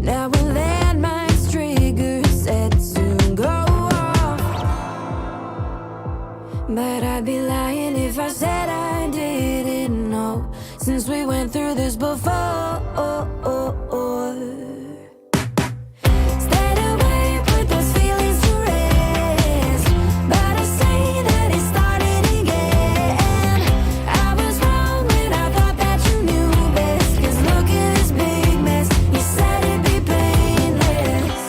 Now a landmine's trigger set to go off. But I'd be lying if I said I didn't know, since we went through this before. Stayed away, put those feelings to rest, but I say that it started again. I was wrong when I thought that you knew best, 'cause look at this big mess. You said it'd be painless.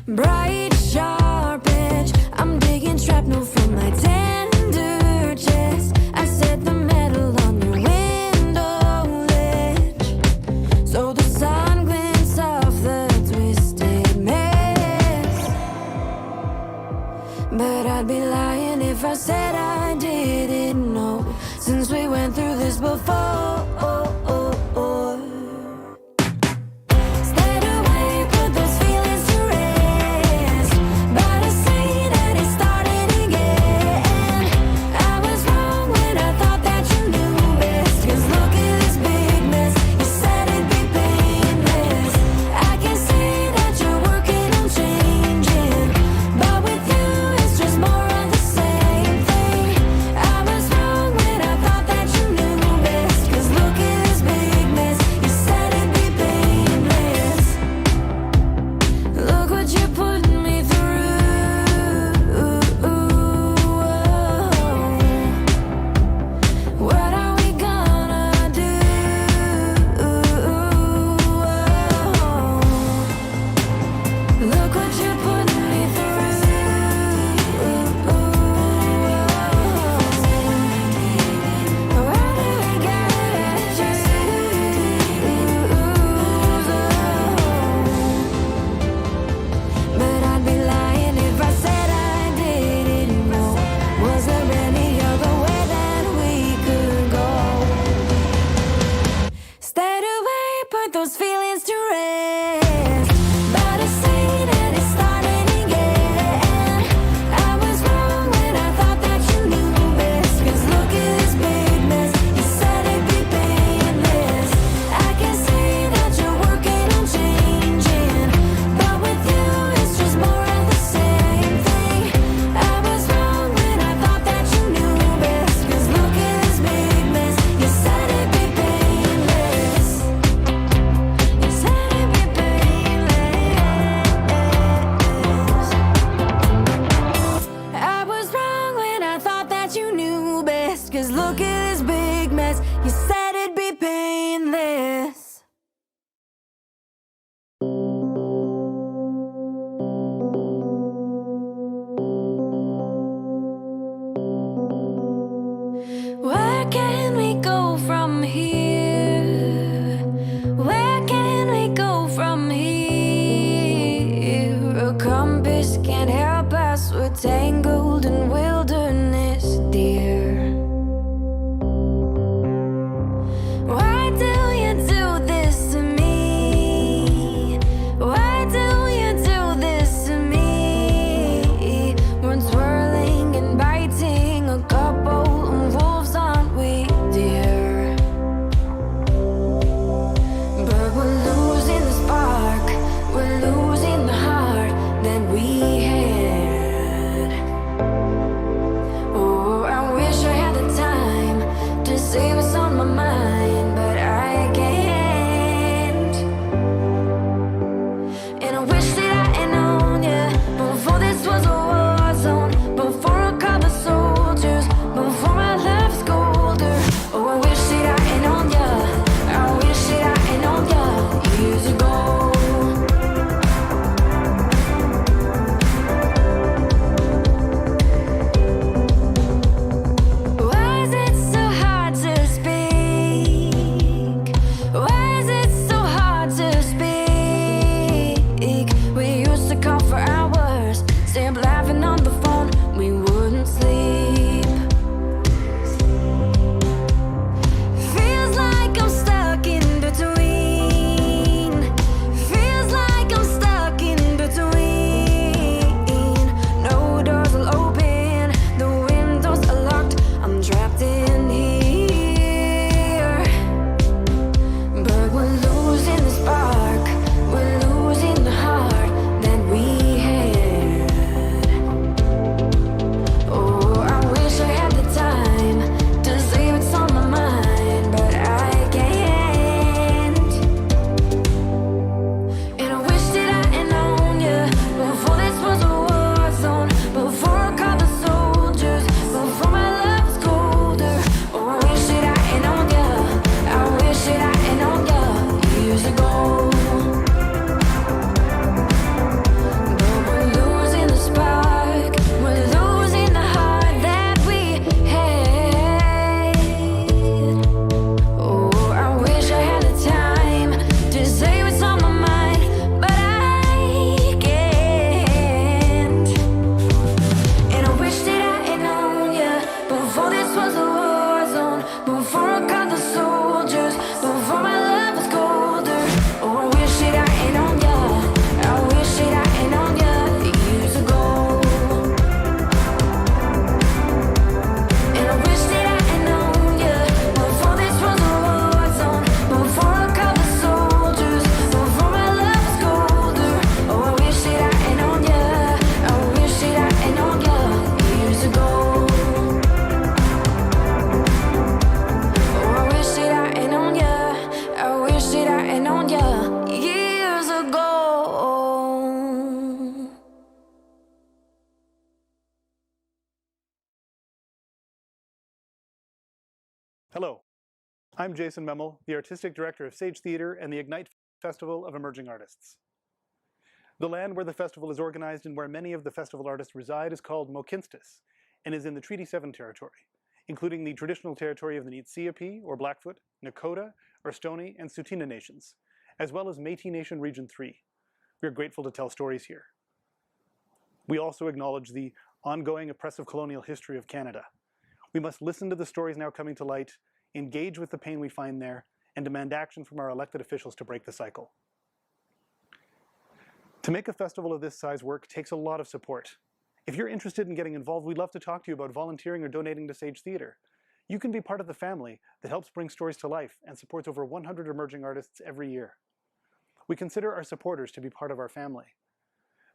Bright, sharp edge, I'm digging shrapnel from my tender chest. I set the metal on your window ledge, so the sun glints off the twisted mess. But I'd be lying if I said I didn't know, since we went through this before. Stayed away, put those feelings to rest, but I say that it started again. I was wrong when I thought that you knew best, 'cause look at this big mess. You said it'd be painless. I can see that you're working on changing, but with you it's just more of the same thing. I was wrong when I thought that you knew best, 'cause look at this big mess. You said it'd be painless. Look what you put me through. What are we gonna do? Look what you put me through. Why do we gotta choose? But I'd be lying if I said I didn't know. Was there any other way that we could go? Stayed away, put those feelings to rest, but I say that it started again. I was wrong when I thought that you knew best, 'cause look at this big mess. You said it'd be painless. I can see that you're working on changing, but with you it's just more of the same thing. I was wrong when I thought that you knew best, 'cause look at this big mess. You said it'd be painless. You said it'd be painless. I was wrong when I thought that you knew best, 'cause look at this big mess. You said it'd be painless. Where can we go from here? Where can we go from here? A compass can't help us, we're tangled in wilderness, dear. Why do you do this to me? Why do you do this to me? We're twirling and biting, a couple of wolves, aren't we, dear? Hello, I'm Jason Memel, the Artistic Director of Sage Theatre and the Ignite Festival of Emerging Artists. The land where the festival is organized and where many of the festival artists reside is called Mokinstis and is in the Treaty 7 territory, including the traditional territory of the Niitsitapi, or Blackfoot, Nakota, or Stoney, and Tsuut'ina nations, as well as Métis Nation Region 3. We are grateful to tell stories here. We also acknowledge the ongoing oppressive colonial history of Canada. We must listen to the stories now coming to light, engage with the pain we find there, and demand action from our elected officials to break the cycle. To make a festival of this size work takes a lot of support. If you're interested in getting involved, we'd love to talk to you about volunteering or donating to Sage Theatre. You can be part of the family that helps bring stories to life and supports over 100 emerging artists every year. We consider our supporters to be part of our family.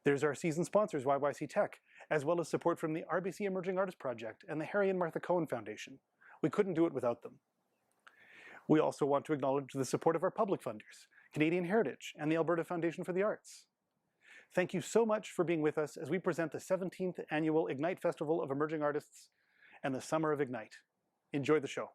There's our season sponsors, YYC Tech, as well as support from the RBC Emerging Artists Project and the Harry and Martha Cohen Foundation. We couldn't do it without them. We also want to acknowledge the support of our public funders, Canadian Heritage and the Alberta Foundation for the Arts. Thank you so much for being with us as we present the 17th Annual Ignite Festival of Emerging Artists and the Summer of Ignite. Enjoy the show.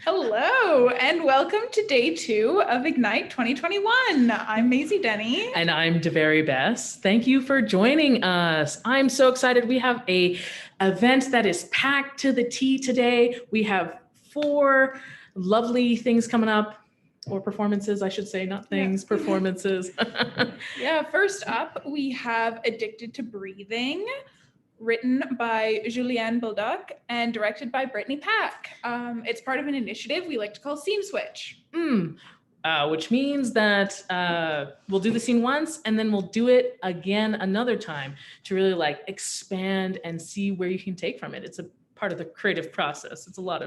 Hello, and welcome to day 2 of Ignite 2021. I'm Maisie Denny. And I'm DeVary Bess. Thank you for joining us. I'm so excited. We have an event that is packed to the T today. We have 4 lovely things coming up, or performances, I should say, not things, performances. Yeah, first up, we have Addicted to Breathing, written by Julianne Bulldog and directed by Brittany Pack. It's part of an initiative we like to call Scene Switch. Which means that we'll do the scene once and then we'll do it again another time to really like expand and see where you can take from it. It's a part of the creative process. It's a lot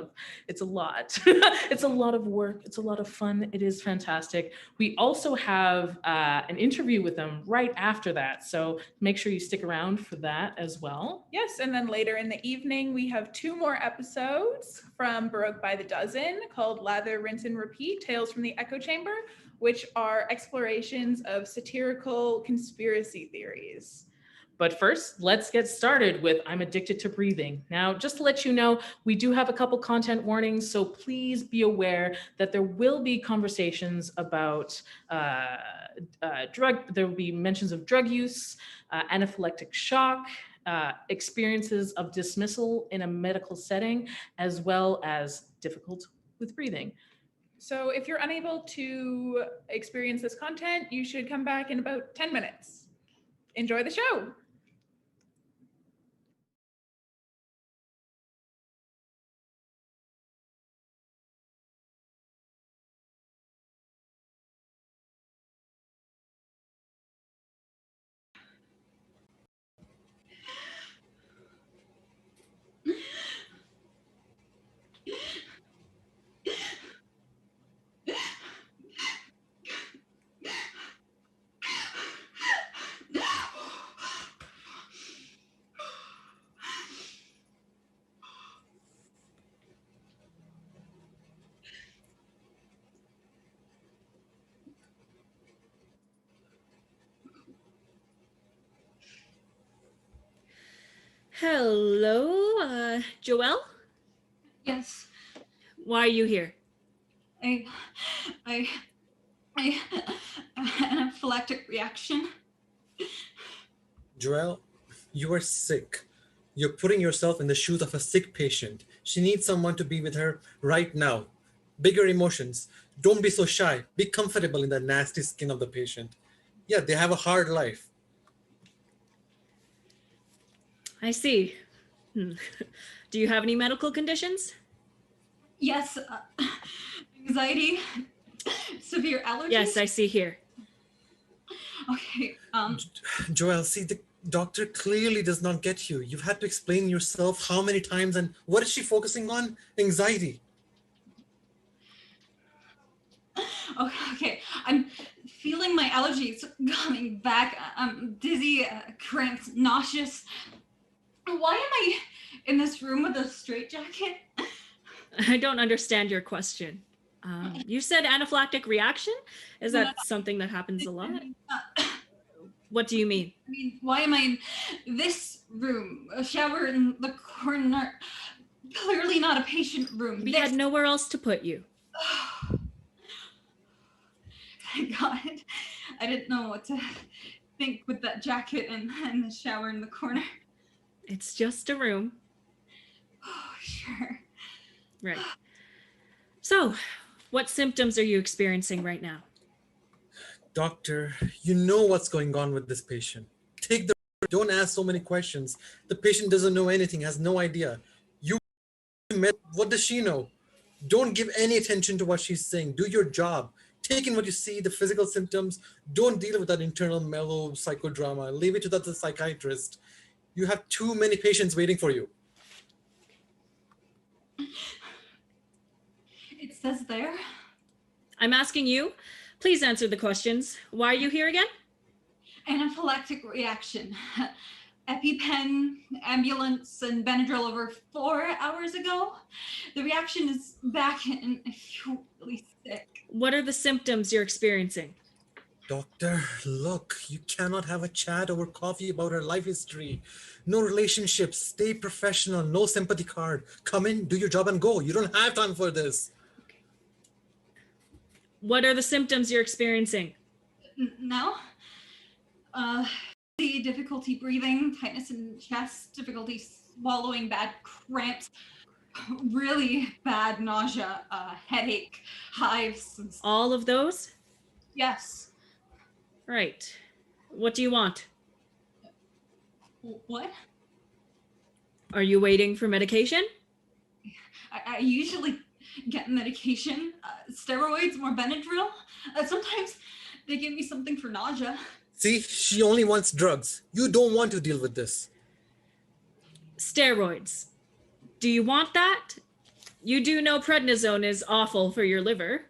it's a lot of work. It's a lot of fun. It is fantastic. We also have an interview with them right after that. So make sure you stick around for that as well. Yes, and then later in the evening, we have 2 more episodes from Baroque by the Dozen called Lather, Rinse, and Repeat, Tales from the Echo Chamber, which are explorations of satirical conspiracy theories. But first, let's get started with I'm Addicted to Breathing. Now, just to let you know, we do have a couple content warnings, so please be aware that there will be conversations about there will be mentions of drug use, anaphylactic shock, experiences of dismissal in a medical setting, as well as difficult with breathing. So if you're unable to experience this content, you should come back in about 10 minutes. Enjoy the show. Hello, Joelle? Yes, Why are you here? I anaphylactic reaction. Joelle, you are sick. You're putting yourself in the shoes of a sick patient. She needs someone to be with her right now. Bigger emotions. Don't be so shy. Be comfortable in the nasty skin of the patient. Yeah, they have a hard life. I see. Do you have any medical conditions? Yes, anxiety, severe allergies. Yes, I see here. Okay. Joelle, see, the doctor clearly does not get you. You've had to explain yourself how many times, and what is she focusing on? Anxiety. Okay. I'm feeling my allergies coming back. I'm dizzy, cramped, nauseous. Why am I in this room with a straitjacket? I don't understand your question. You said anaphylactic reaction. Is No, that something that happens a lot? Uh, What do you mean? I mean, why am I in this room? A shower in the corner. Clearly not a patient room. We This. had nowhere else to put you. Thank God. I didn't know what to think with that jacket and the shower in the corner. It's just a room. Oh, sure. Right. So, what symptoms are you experiencing right now? Doctor, you know what's going on with this patient. Take the don't ask so many questions. The patient doesn't know anything, has no idea. You met, what does she know? Don't give any attention to what she's saying. Do your job. Take in what you see, the physical symptoms. Don't deal with that internal mellow psychodrama. Leave it to the psychiatrist. You have too many patients waiting for you. It says there. I'm asking you. Please answer the questions. Why are you here again? Anaphylactic reaction. EpiPen, ambulance, and Benadryl over 4 hours ago. The reaction is back and I feel really sick. What are the symptoms you're experiencing? Doctor, look, you cannot have a chat over coffee about her life history. No relationships. Stay professional. No sympathy card. Come in, do your job, and go. You don't have time for this. What are the symptoms you're experiencing? Now, the difficulty breathing, tightness in chest, difficulty swallowing, bad cramps, really bad nausea, headache, hives. All of those? Yes. Right. What do you want? What? Are you waiting for medication? I usually get medication, steroids, more Benadryl. Sometimes they give me something for nausea. See, she only wants drugs. You don't want to deal with this. Steroids. Do you want that? You do know prednisone is awful for your liver.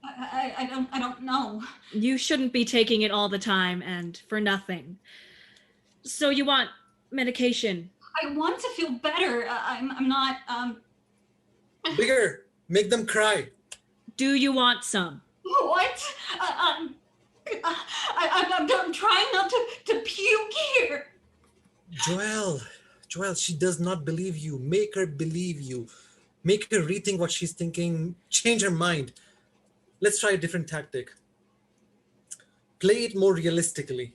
I don't know. You shouldn't be taking it all the time and for nothing. So you want medication. I want to feel better. I'm not. Bigger. Make them cry. Do you want some? What? I'm trying not to puke here. Joelle, she does not believe you. Make her believe you. Make her rethink what she's thinking. Change her mind. Let's try a different tactic. Play it more realistically.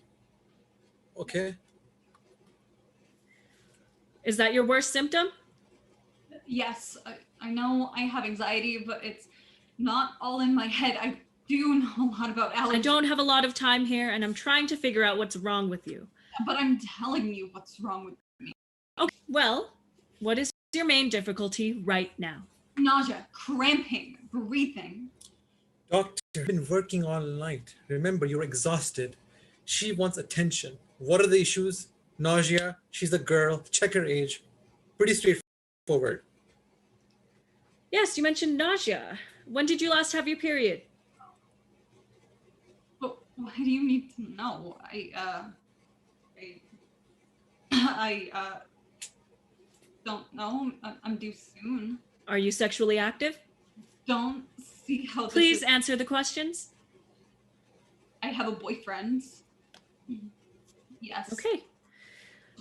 Okay? Is that your worst symptom? Yes, I know I have anxiety, but it's not all in my head. I do know a lot about allergies. I don't have a lot of time here, and I'm trying to figure out what's wrong with you. But I'm telling you what's wrong with me. Okay, well, what is your main difficulty right now? Nausea, cramping, breathing. Doctor, you've been working all night. Remember, you're exhausted. She wants attention. What are the issues? Nausea. She's a girl. Check her age. Pretty straightforward. Yes, you mentioned nausea. When did you last have your period? But why do you need to know? I don't know. I'm due soon. Are you sexually active? Don't see how this Please is- answer the questions. I have a boyfriend. Yes. Okay.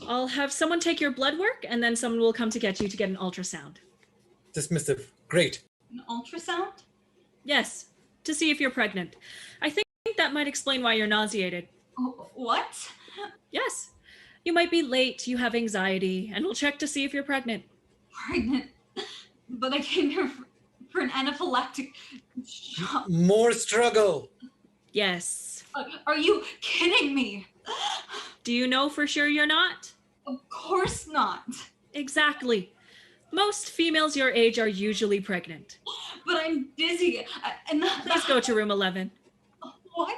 I'll have someone take your blood work, and then someone will come to get you to get an ultrasound. Dismissive. Great. An ultrasound? Yes, to see if you're pregnant. I think that might explain why you're nauseated. What? Yes, you might be late, you have anxiety, and we'll check to see if you're pregnant. Pregnant? But I came here for an anaphylactic shock. More struggle. Yes. Are you kidding me? Do you know for sure you're not? Of course not. Exactly. Most females your age are usually pregnant. But I'm dizzy. And Please go to room 11. What?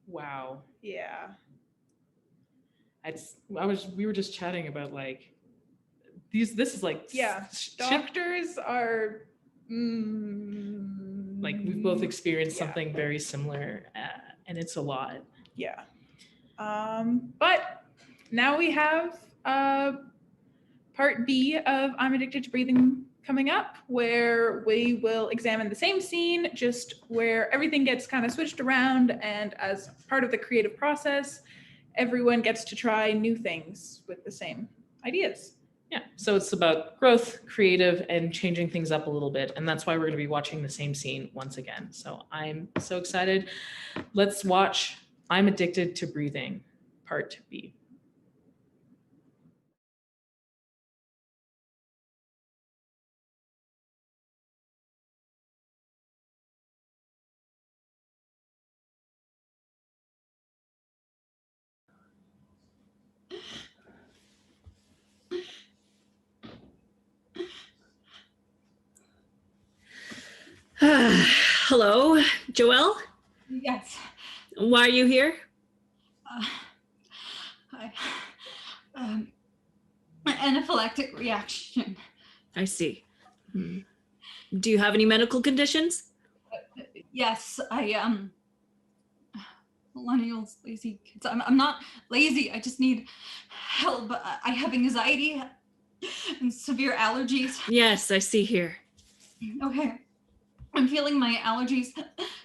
Wow. Yeah. We were just chatting about like this is like Yeah. ship, Doctors are like we've both experienced yeah. something very similar, and it's a lot. Yeah. But now we have part B of I'm Addicted to Breathing coming up, where we will examine the same scene, just where everything gets kind of switched around, and as part of the creative process, everyone gets to try new things with the same ideas. Yeah, so it's about growth, creative, and changing things up a little bit, and that's why we're going to be watching the same scene once again. So I'm so excited. Let's watch I'm Addicted to Breathing, part B. Hello, Joelle? Yes. Why are you here? I, anaphylactic reaction. I see. Do you have any medical conditions? Yes, millennials, lazy kids. I'm not lazy. I just need help. I have anxiety and severe allergies. Yes, I see here. Okay. I'm feeling my allergies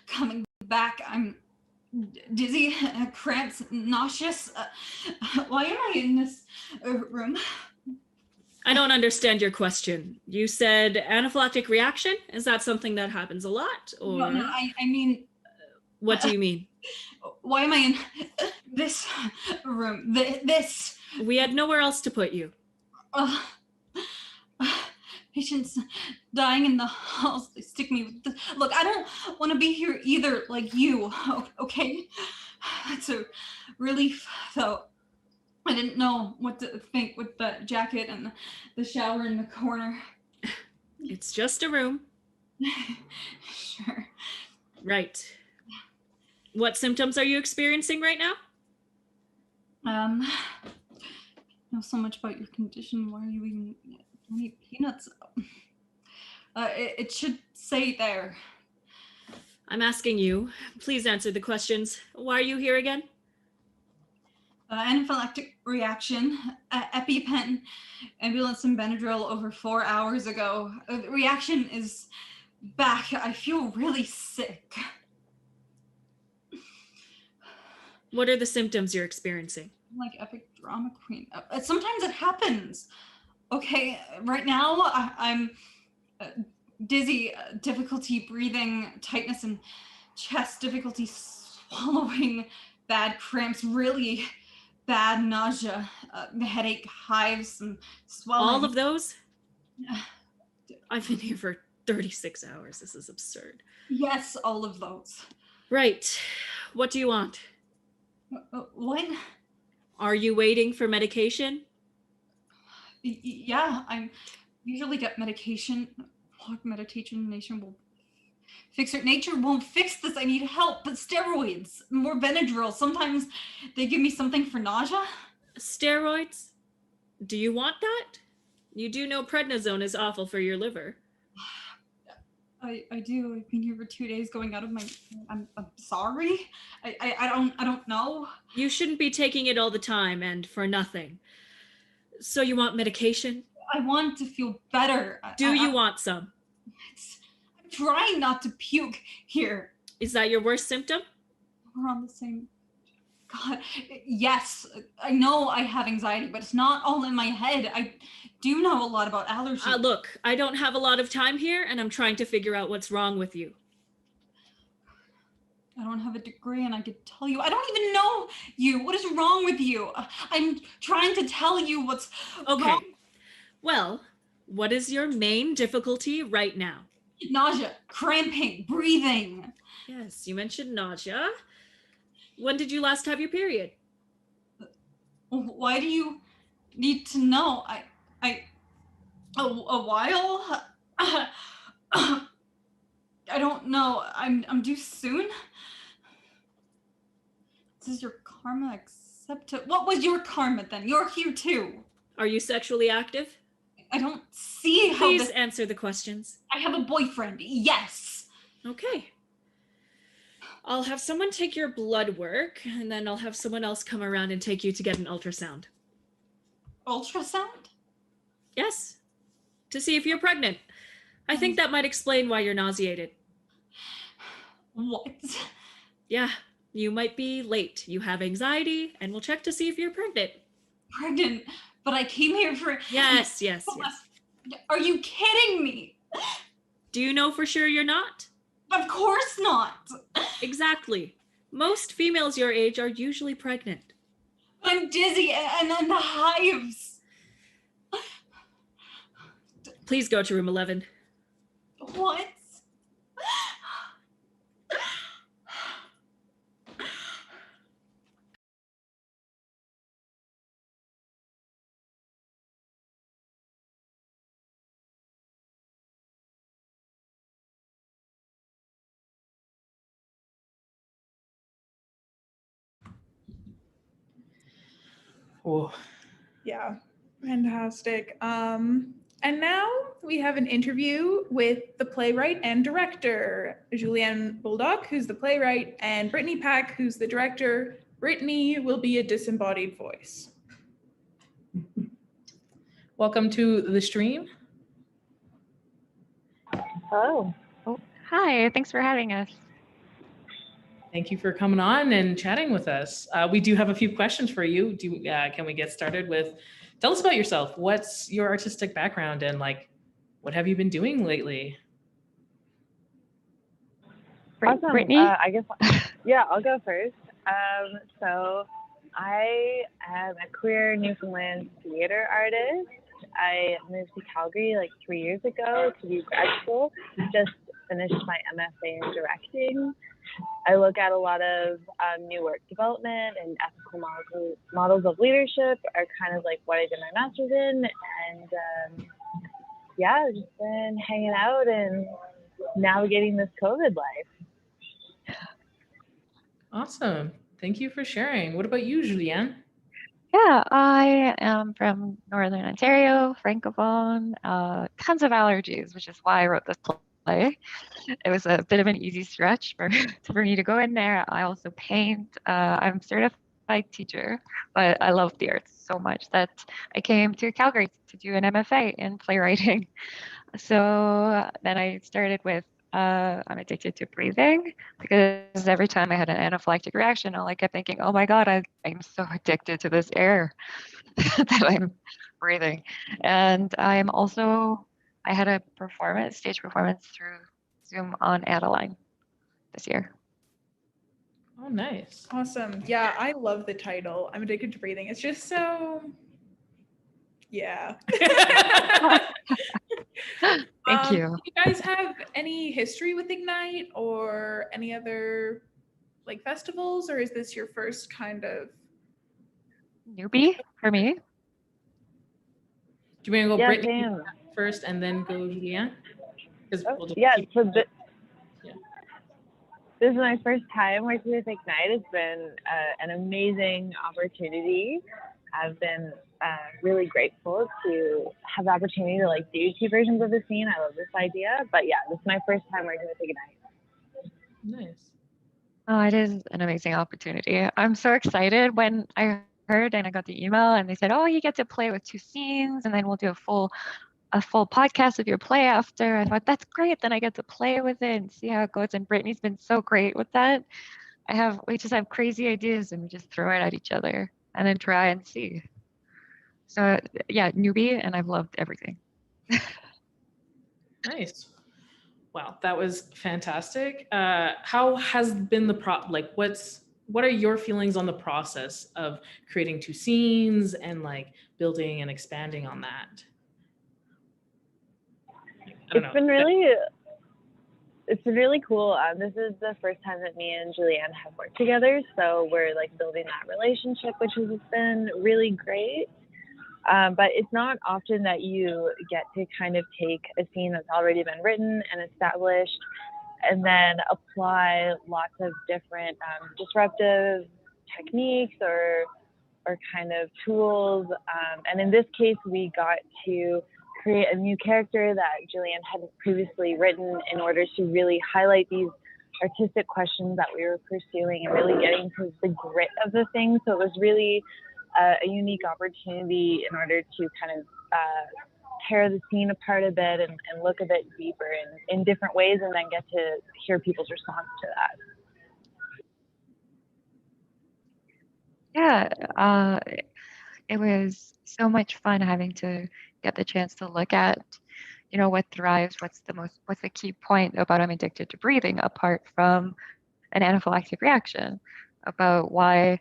coming back. I'm dizzy, cramps, nauseous. Why am I in this room? I don't understand your question. You said anaphylactic reaction? Is that something that happens a lot? Or No, I mean, what do you mean? why am I in this room? This. We had nowhere else to put you. Patients dying in the halls. They stick me with the... Look, I don't want to be here either, like you, okay? That's a relief, though. I didn't know what to think with the jacket and the shower in the corner. It's just a room. Sure. Right. What symptoms are you experiencing right now? I know so much about your condition. Why are you even eat peanuts? It should say there. I'm asking you. Please answer the questions. Why are you here again? Anaphylactic reaction, EpiPen, ambulance and Benadryl over 4 hours ago. The reaction is back. I feel really sick. What are the symptoms you're experiencing? Like epic drama queen. Sometimes it happens. Okay, right now I'm dizzy, difficulty breathing, tightness in chest, difficulty swallowing, bad cramps, really bad nausea, headache, hives, and swelling. All of those? I've been here for 36 hours. This is absurd. Yes, all of those. Right. What do you want? What? Are you waiting for medication? Yeah, I usually get medication. Meditation nation will fix it. Nature won't fix this. I need help. But steroids, more Benadryl. Sometimes they give me something for nausea. Steroids? Do you want that? You do know prednisone is awful for your liver. I do. I've been here for 2 days going out of my... I'm sorry. I don't know. You shouldn't be taking it all the time and for nothing. So you want medication? I want to feel better. Do you want some? I'm trying not to puke here. Is that your worst symptom? We're on the same... God, yes. I know I have anxiety, but it's not all in my head. I do know a lot about allergies. Look, I don't have a lot of time here, and I'm trying to figure out what's wrong with you. I don't have a degree, and I could tell you. I don't even know you. What is wrong with you? I'm trying to tell you what's Okay. wrong. Well, what is your main difficulty right now? Nausea, cramping, breathing. Yes, you mentioned nausea. When did you last have your period? Why do you need to know? A while? I don't know. I'm due soon. Does your karma accept it? What was your karma then? You're here too. Are you sexually active? I don't see how Please this. answer the questions. I have a boyfriend. Yes. Okay. I'll have someone take your blood work, and then I'll have someone else come around and take you to get an ultrasound. Ultrasound? Yes, to see if you're pregnant. I think that might explain why you're nauseated. What? Yeah, you might be late. You have anxiety, and we'll check to see if you're pregnant. Pregnant? But I came here for. Yes. Are you kidding me? Do you know for sure you're not? Of course not. Exactly. Most females your age are usually pregnant. I'm dizzy and then the hives. Please go to room 11. What? Oh, Yeah, fantastic. And now we have an interview with the playwright and director, Julianne Bulldog, who's the playwright, and Brittany Pack, who's the director. Brittany will be a disembodied voice. welcome to the stream. Hello. Oh, hi. Thanks for having us. Thank you for coming on and chatting with us. We do have a few questions for you. Can we get started with, tell us about yourself. What's your artistic background and like, what have you been doing lately? Awesome. Brittany? I guess, yeah, I'll go first. So I am a queer Newfoundland theater artist. I moved to Calgary like 3 years ago to do grad school. Just finished my MFA in directing. I look at a lot of new work development and ethical models of leadership are kind of like what I did my master's in. And yeah, I've just been hanging out and navigating this COVID life. Awesome. Thank you for sharing. What about you, Julianne? Yeah, I am from Northern Ontario, Francophone, tons of allergies, which is why I wrote this play. It was a bit of an easy stretch for me to go in there. I also paint. I'm a certified teacher, but I love the arts so much that I came to Calgary to do an MFA in playwriting. So then I started with I'm addicted to breathing because every time I had an anaphylactic reaction, all I kept thinking, oh my God, I'm so addicted to this air that I'm breathing. And I had a stage performance through Zoom on Adeline this year. Oh, nice. Awesome. Yeah, I love the title. I'm addicted to breathing. It's just so, yeah. Thank you. Do you guys have any history with Ignite or any other like festivals, or is this your first kind of Newbie for me. Do you want to go Yeah, Brittany same. first and then go Julianne? Because Oh, we'll just yeah, keep- so Yeah. this is my first time working with Ignite. It's been an amazing opportunity. I've been really grateful to have the opportunity to like do two versions of the scene. I love this idea, but yeah, this is my first time working with Ignite. Nice. Oh, it is an amazing opportunity. I'm so excited when I heard and I got the email and they said, oh, you get to play with two scenes and then we'll do a full podcast of your play after. I thought that's great. Then I get to play with it and see how it goes. And Brittany's been so great with that. We just have crazy ideas and we just throw it at each other and then try and see. So yeah, newbie, and I've loved everything. Nice. Wow, that was fantastic. How has been what are your feelings on the process of creating two scenes and like building and expanding on that? I don't know. It's been really cool. This is the first time that me and Julianne have worked together, so we're like building that relationship, which has been really great. But it's not often that you get to kind of take a scene that's already been written and established and then apply lots of different disruptive techniques or kind of tools. And in this case, we got to create a new character that Julianne hadn't previously written in order to really highlight these artistic questions that we were pursuing and really getting to the grit of the thing. So it was really a unique opportunity in order to kind of tear the scene apart a bit and look a bit deeper in different ways, and then get to hear people's response to that. Yeah, it was so much fun having to get the chance to look at, what thrives, what's the key point about I'm addicted to breathing, apart from an anaphylactic reaction, about why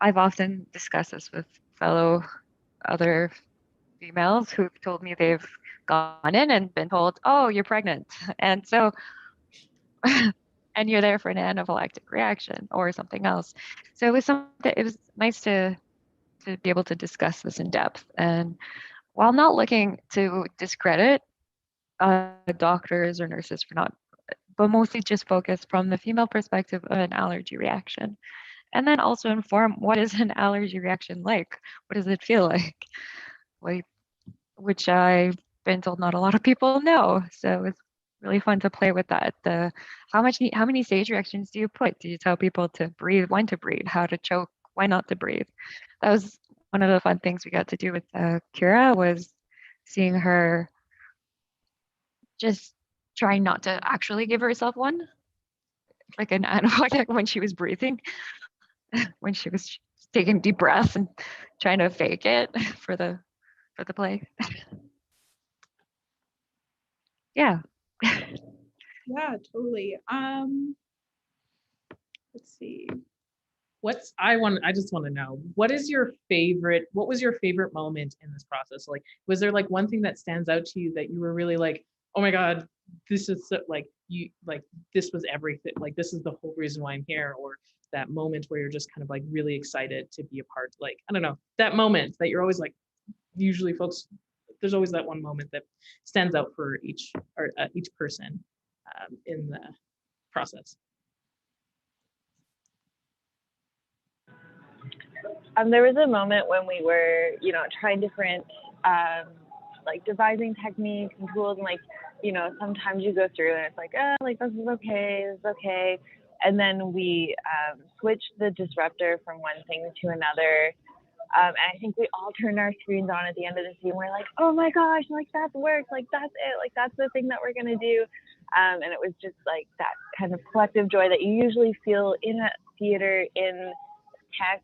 I've often discussed this with fellow other females who've told me they've gone in and been told, oh, you're pregnant. And so, and you're there for an anaphylactic reaction or something else. So it was nice to be able to discuss this in depth. And while not looking to discredit doctors or nurses for not, but mostly just focus from the female perspective of an allergy reaction. And then also inform, what is an allergy reaction like? What does it feel like? Which I've been told not a lot of people know. So it's really fun to play with that. How many stage reactions do you put? Do you tell people to breathe, when to breathe, how to choke, when not to breathe? That was one of the fun things we got to do with Kira, was seeing her just trying not to actually give herself one, like an anaphylactic when she was breathing, when she was taking deep breaths and trying to fake it for the play. Yeah. Yeah, totally. Let's see. I just want to know, what was your favorite moment in this process? Like, was there like one thing that stands out to you that you were really like, oh my God, this is so, this was everything. Like, this is the whole reason why I'm here. Or that moment where you're just kind of like really excited to be a part, like, I don't know, that moment that you're always like, usually folks, there's always that one moment that stands out for each person in the process. There was a moment when we were, trying different, devising techniques and tools, and sometimes you go through and it's like, oh, like this is okay. And then we switched the disruptor from one thing to another. And I think we all turned our screens on at the end of the scene. We're like, oh my gosh, like that's worked, like that's it, like that's the thing that we're gonna do. And it was just like that kind of collective joy that you usually feel in a theater in tech,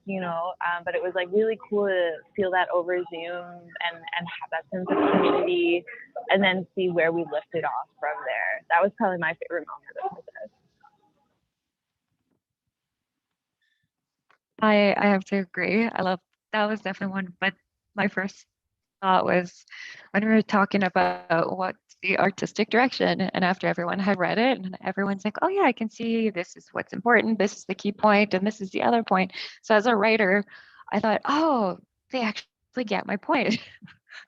but it was like really cool to feel that over Zoom and have that sense of community, and then see where we lifted off from there. That was probably my favorite moment of the process. I have to agree. That was definitely one, but my first thought was when we were talking about what's the artistic direction, and after everyone had read it and everyone's like, oh yeah, I can see this is what's important, this is the key point, and this is the other point. So as a writer, I thought, oh, they actually get my point.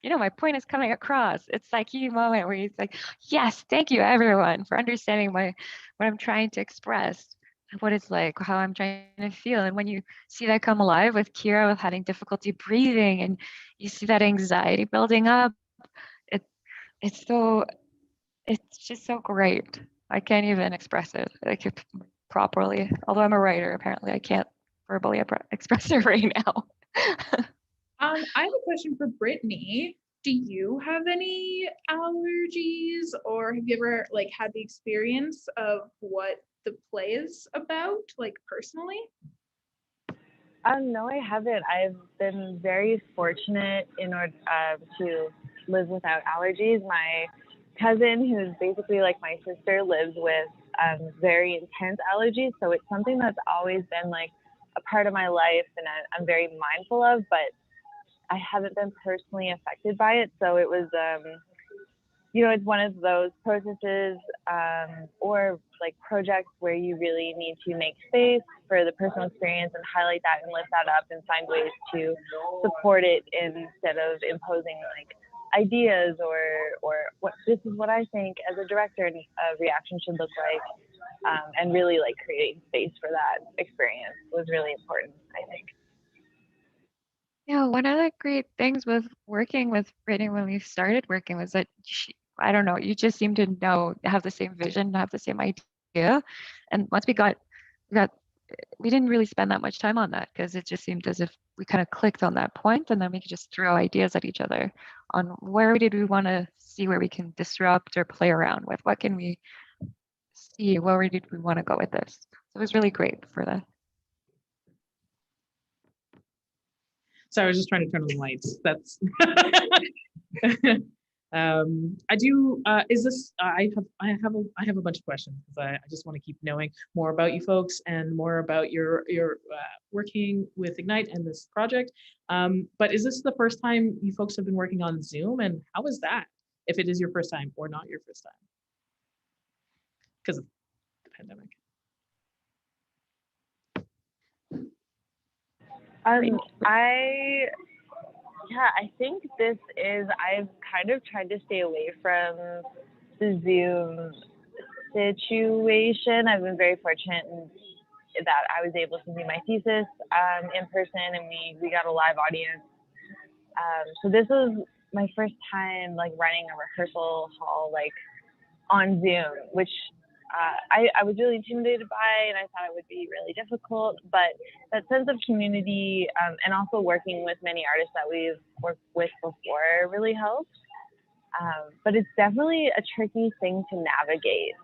My point is coming across. It's that key moment where it's like, yes, thank you everyone for understanding what I'm trying to express, what it's like, how I'm trying to feel. And when you see that come alive with Kira, with having difficulty breathing, and you see that anxiety building up, it's just so great. I can't even express it properly. Although I'm a writer, apparently I can't verbally express it right now. I have a question for Brittany. Do you have any allergies, or have you ever had the experience of what the play is about, personally? No, I haven't. I've been very fortunate in order to live without allergies. My cousin, who's basically like my sister, lives with very intense allergies. So it's something that's always been a part of my life, and I'm very mindful of, but I haven't been personally affected by it. So it was, it's one of those processes or projects where you really need to make space for the personal experience and highlight that and lift that up and find ways to support it instead of imposing ideas or what this is what I think as a director a reaction should look like. and really like creating space for that experience was really important, I think. Yeah, one of the great things with working with Brittany when we started working was that I don't know, you just seem to have the same vision, have the same idea. And once we got, we didn't really spend that much time on that because it just seemed as if we kind of clicked on that point, and then we could just throw ideas at each other on where did we want to see where we can disrupt or play around with. What can we see? Where did we want to go with this? So it was really great for that. So I was just trying to turn on the lights. That's I do is this I have a bunch of questions because I just want to keep knowing more about you folks and more about your working with Ignite and this project. But is this the first time you folks have been working on Zoom, and how is that, if it is your first time or not your first time because of the pandemic? I think I've kind of tried to stay away from the Zoom situation. I've been very fortunate that I was able to do my thesis in person, and we got a live audience. So this was my first time like running a rehearsal hall like on Zoom, which I was really intimidated by, and I thought it would be really difficult, but that sense of community and also working with many artists that we've worked with before really helps. But it's definitely a tricky thing to navigate.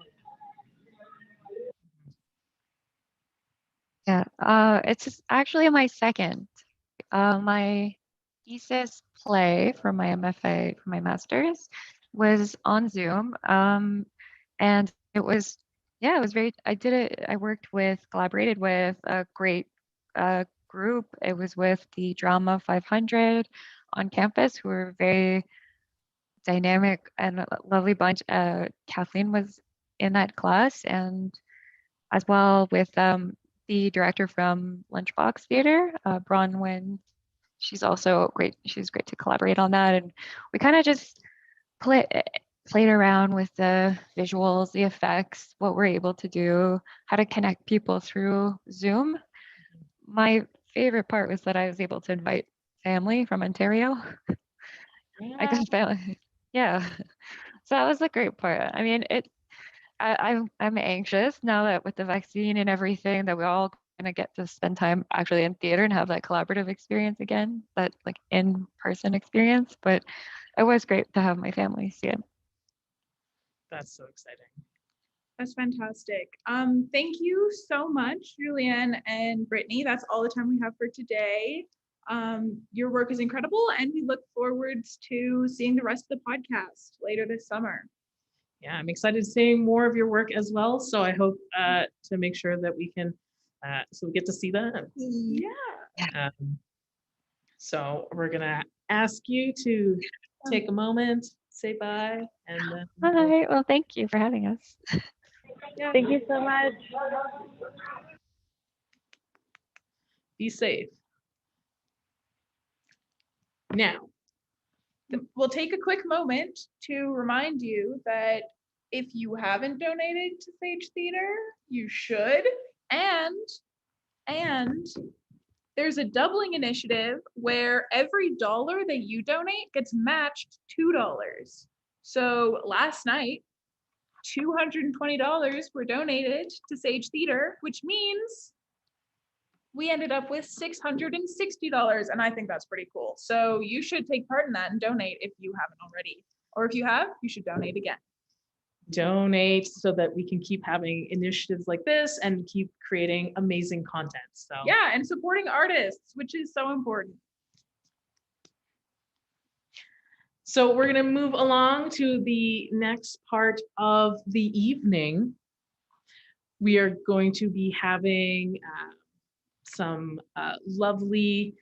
Yeah, it's actually my second. My thesis play for my MFA, for my master's, was on Zoom. And it was, yeah, it was very, I collaborated with a great group. It was with the Drama 500 on campus, who were very dynamic and a lovely bunch. Kathleen was in that class, and as well with the director from Lunchbox Theater, Bronwyn. She's also great. She's great to collaborate on that. And we kind of just played around with the visuals, the effects, what we're able to do, how to connect people through Zoom. My favorite part was that I was able to invite family from Ontario. I got family. Yeah. So that was the great part. I mean, I'm anxious now that with the vaccine and everything that we all gonna get to spend time actually in theater and have that collaborative experience again, that like in-person experience. But it was great to have my family see it. That's so exciting. That's fantastic. Thank you so much, Julianne and Brittany. That's all the time we have for today. Your work is incredible, and we look forward to seeing the rest of the podcast later this summer. Yeah, I'm excited to see more of your work as well. So I hope to make sure that we can, so we get to see that. Yeah. So we're gonna ask you to take a moment, say bye, and then Hi. Well, thank you for having us. Yeah. Thank you so much. be safe. Now, We'll take a quick moment to remind you that if you haven't donated to Sage Theater, you should. And there's a doubling initiative where every dollar that you donate gets matched $2. So last night, $220 were donated to Sage Theater, which means we ended up with $660, and I think that's pretty cool. So you should take part in that and donate if you haven't already. Or if you have, you should donate again. donate so that we can keep having initiatives like this and keep creating amazing content. So yeah, and supporting artists, which is so important. So we're going to move along to the next part of the evening. We are going to be having some lovely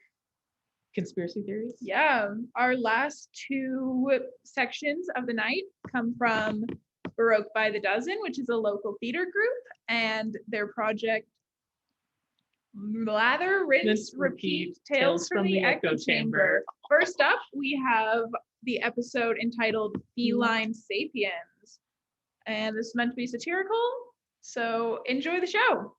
conspiracy theories. Yeah, our last two sections of the night come from Baroque by the Dozen, which is a local theater group, and their project Lather, Rinse, Repeat, Tales from the Echo Chamber. First up, we have the episode entitled Feline Sapiens. And this is meant to be satirical. So enjoy the show.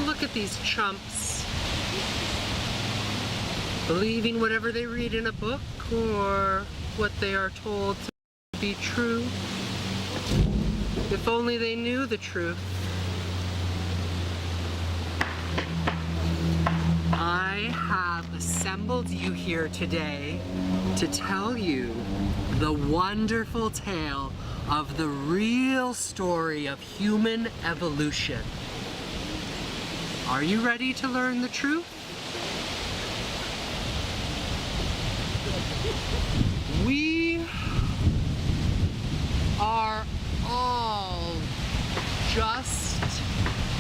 Look at these chumps. Believing whatever they read in a book or what they are told to be true. If only they knew the truth. I have assembled you here today to tell you the wonderful tale of the real story of human evolution. Are you ready to learn the truth? We are all just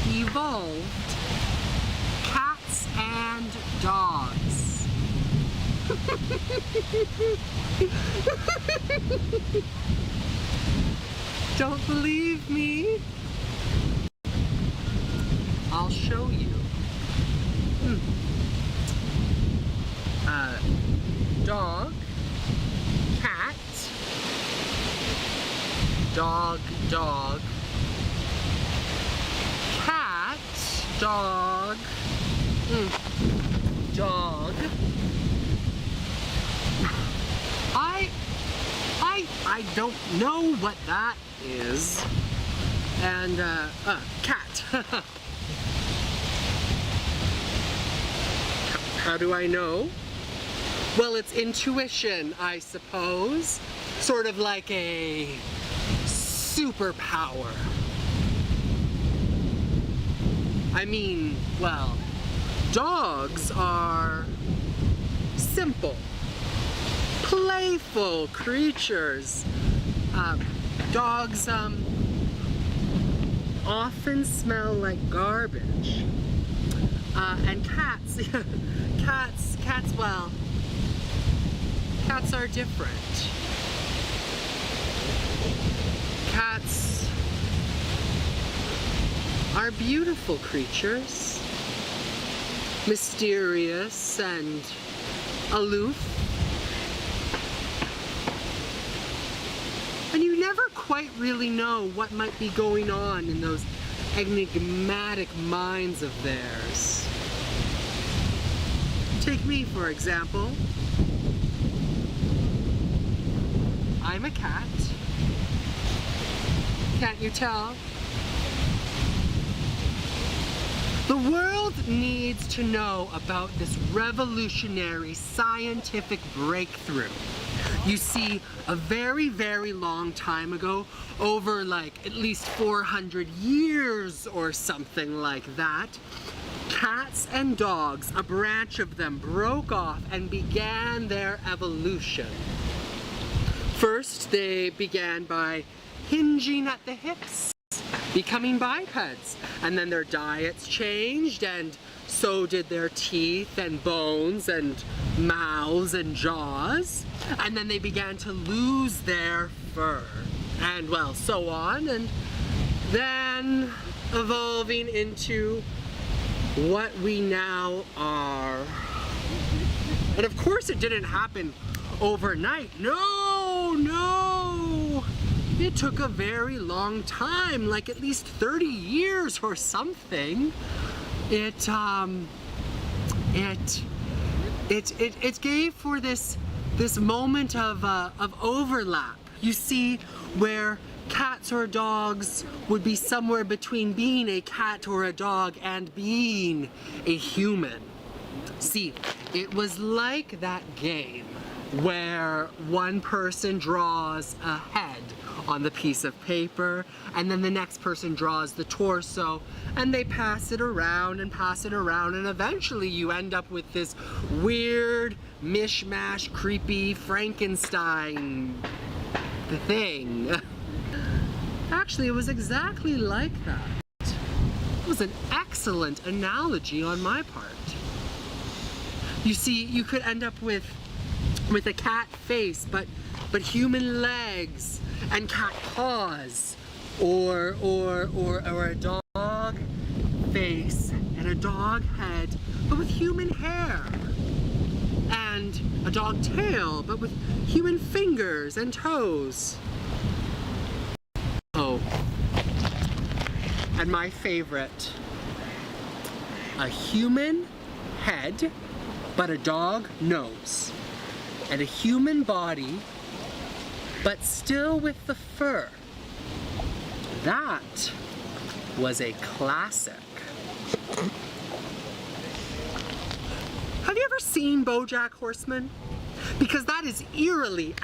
evolved cats and dogs. Don't believe me? I'll show you. Dog, cat, dog, dog, cat, dog, dog. I don't know what that is. And, cat. How do I know? Well, it's intuition, I suppose. Sort of like a superpower. I mean, well, dogs are simple, playful creatures. Dogs, often smell like garbage. And cats, well, cats are different. Cats are beautiful creatures, mysterious and aloof. And you never quite really know what might be going on in those enigmatic minds of theirs. Take me, for example. I'm a cat. Can't you tell? The world needs to know about this revolutionary scientific breakthrough. You see, a very, very long time ago, over like at least 400 years or something like that, cats and dogs, a branch of them, broke off and began their evolution. First, they began by hinging at the hips, becoming bipeds, and then their diets changed, and so did their teeth and bones and mouths and jaws, and then they began to lose their fur, and well, so on, and then evolving into what we now are. And of course it didn't happen overnight. No! It took a very long time, like at least 30 years or something. It gave for this this moment of overlap. You see where cats or dogs would be somewhere between being a cat or a dog and being a human. See, it was like that game where one person draws a head on the piece of paper and then the next person draws the torso and they pass it around and pass it around, and eventually you end up with this weird mishmash creepy Frankenstein thing. Actually, it was exactly like that. It was an excellent analogy on my part. You see, you could end up with a cat face, but human legs and cat paws, or a dog face and a dog head, but with human hair, and a dog tail, but with human fingers and toes. Oh, and my favorite, a human head, but a dog nose, and a human body, but still with the fur. That was a classic. Have you ever seen BoJack Horseman? Because that is eerily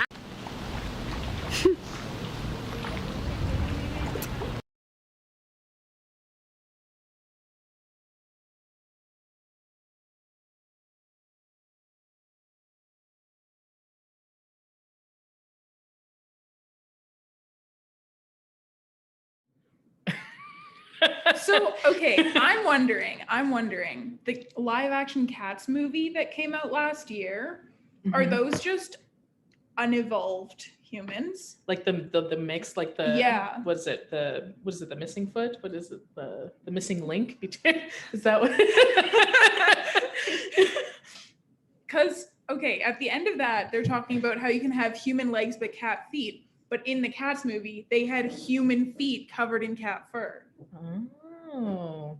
So, okay, I'm wondering, the live action Cats movie that came out last year, are Mhm. those just unevolved humans? Like the mix, like the Yeah. what is it? The missing foot? What is it? The missing link between is that what Because, okay, at the end of that, they're talking about how you can have human legs but cat feet. But in the Cats movie, they had human feet covered in cat fur. Oh.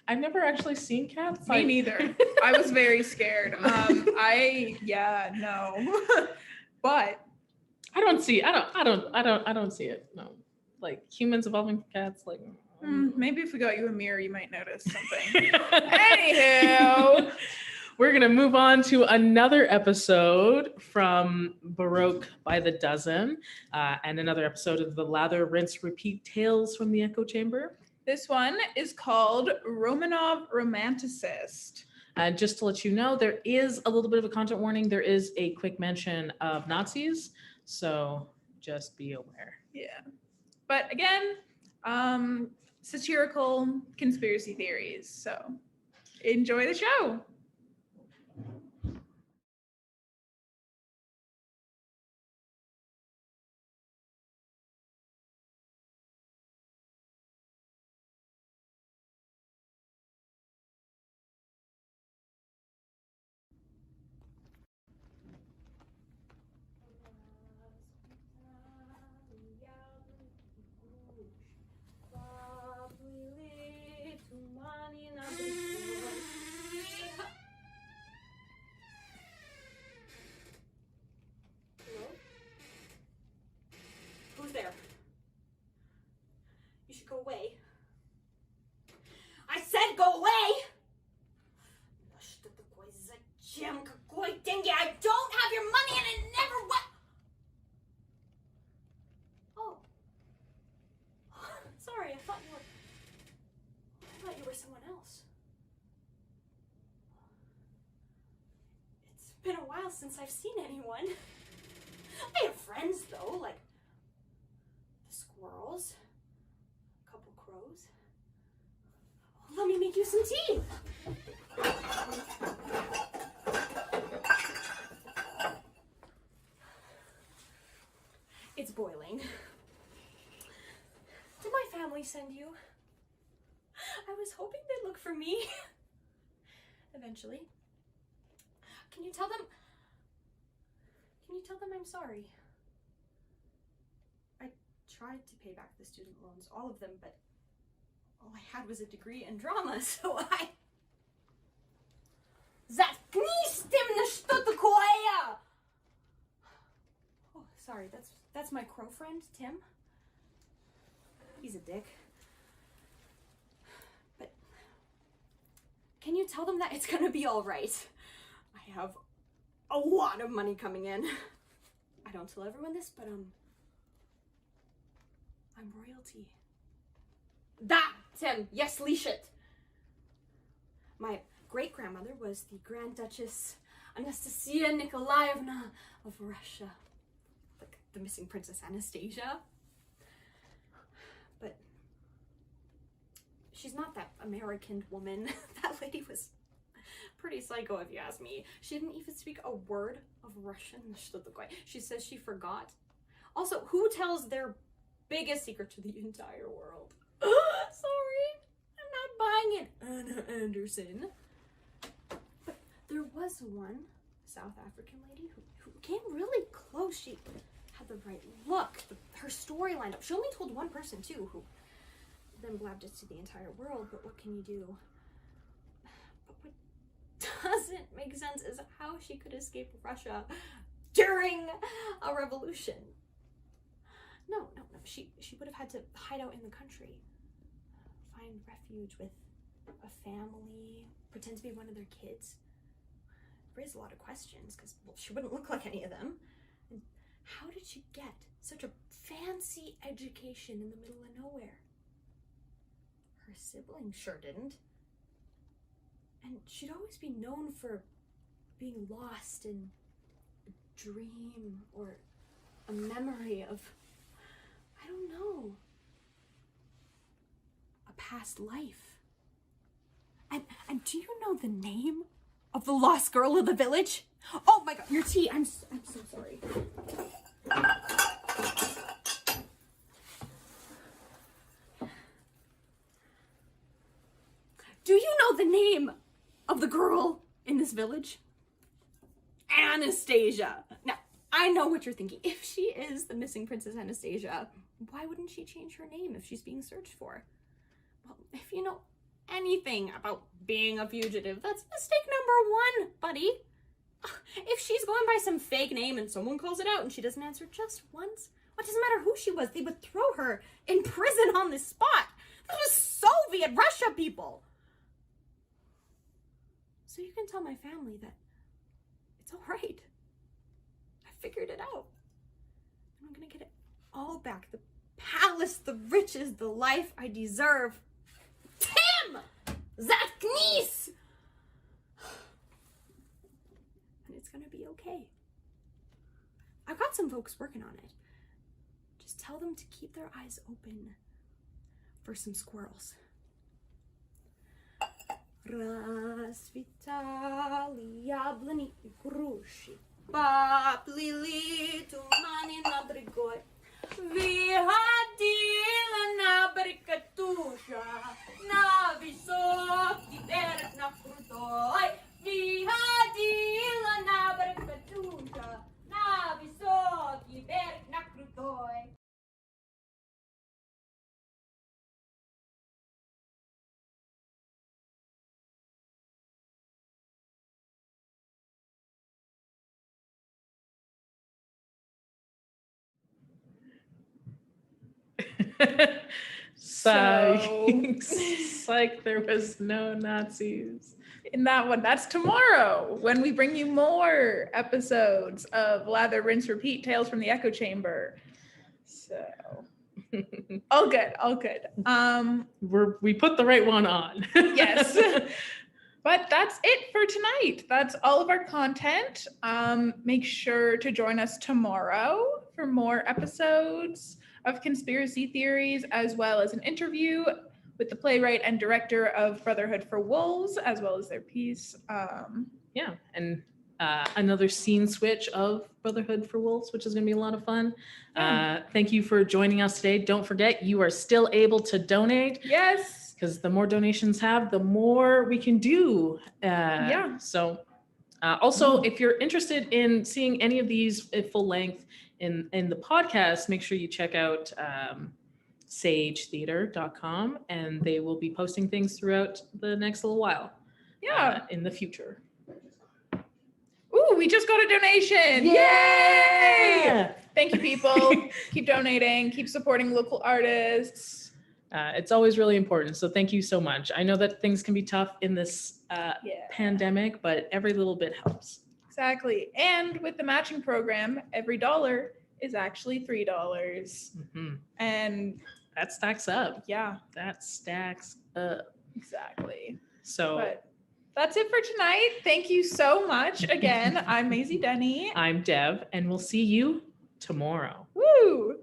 I've never actually seen Cats. Me neither. I was very scared. No. But I don't see it. No. Like humans evolving from cats, like maybe if we got you a mirror, you might notice something. Anywho, we're gonna move on to another episode from Baroque by the Dozen, and another episode of the Lather, Rinse, Repeat Tales from the Echo Chamber. This one is called Romanov Romanticist. And just to let you know, there is a little bit of a content warning. There is a quick mention of Nazis, so just be aware. Yeah. But again, satirical conspiracy theories. So enjoy the show. Who's there? You should go away. I said go away! I don't have your money and it never went. Oh. Sorry, I thought you were someone else. It's been a while since I've seen anyone. I have friends though, like the squirrels, a couple crows. Let me make you some tea. It's boiling. Did my family send you? I was hoping they'd look for me. Eventually. Can you tell them I'm sorry? I tried to pay back the student loans, all of them, but all I had was a degree in drama, so I... Заткнись ты, что такое? sorry. That's my crow friend, Tim. He's a dick. But can you tell them that it's gonna be all right? I have a lot of money coming in. I don't tell everyone this, but I'm royalty. That, Tim, yes, leash it. My great-grandmother was the Grand Duchess Anastasia Nikolaevna of Russia. Like the missing Princess Anastasia. But she's not that American woman. That lady was pretty psycho, if you ask me. She didn't even speak a word of Russian. She says she forgot. Also, who tells their biggest secret to the entire world? Sorry, I'm not buying it, Anna Anderson. But there was one South African lady who came really close. She had the right look. Her story lined up. She only told one person, too, who then blabbed it to the entire world. But what can you do? But what doesn't make sense is how she could escape Russia during a revolution. No. She would have had to hide out in the country, find refuge with a family, pretend to be one of their kids. Raise a lot of questions because she wouldn't look like any of them. And how did she get such a fancy education in the middle of nowhere? Her siblings sure didn't. And she'd always be known for being lost in a dream or a memory of, I don't know, a past life. And do you know the name of the lost girl of the village? Oh my god, your tea. I'm so sorry. Do you know the name of the girl in this village? Anastasia. Now, I know what you're thinking. If she is the missing Princess Anastasia, why wouldn't she change her name if she's being searched for? Well, if you know anything about being a fugitive, that's mistake number 1, buddy. If she's going by some fake name and someone calls it out and she doesn't answer just once, what doesn't matter who she was, they would throw her in prison on the spot. This was Soviet Russia, people. So you can tell my family that it's all right. I figured it out. And I'm gonna get it all back. The palace, the riches, the life I deserve. Tim! Zatknis! And it's gonna be okay. I've got some folks working on it. Just tell them to keep their eyes open for some squirrels. Расцветали яблони и груши, поплыли туманы над рекой. Выходила на берег Катюша, на высокий берег, на крутой. Выходила на берег Катюша, на высокий берег, на крутой. Psych, there was no Nazis in that one. That's tomorrow when we bring you more episodes of Lather, Rinse, Repeat, Tales from the Echo Chamber. So all good. We put the right one on. Yes. But that's it for tonight. That's all of our content. Make sure to join us tomorrow for more episodes of Conspiracy Theories, as well as an interview with the playwright and director of Brotherhood for Wolves, as well as their piece. Yeah, and another scene switch of Brotherhood for Wolves, which is going to be a lot of fun. Thank you for joining us today. Don't forget, you are still able to donate. Yes. Because the more donations have, the more we can do. So also, if you're interested in seeing any of these at full length in the podcast, make sure you check out sagetheater.com, and they will be posting things throughout the next little while. In the future. Ooh, we just got a donation. Yay! Thank you, people. Keep donating, keep supporting local artists. It's always really important. So thank you so much. I know that things can be tough in this pandemic, but every little bit helps. Exactly. And with the matching program, every dollar is actually $3. Mm-hmm. And that stacks up. Yeah. That stacks up. Exactly. So but that's it for tonight. Thank you so much. Again, I'm Maisie Denny. I'm Dev, and we'll see you tomorrow. Woo!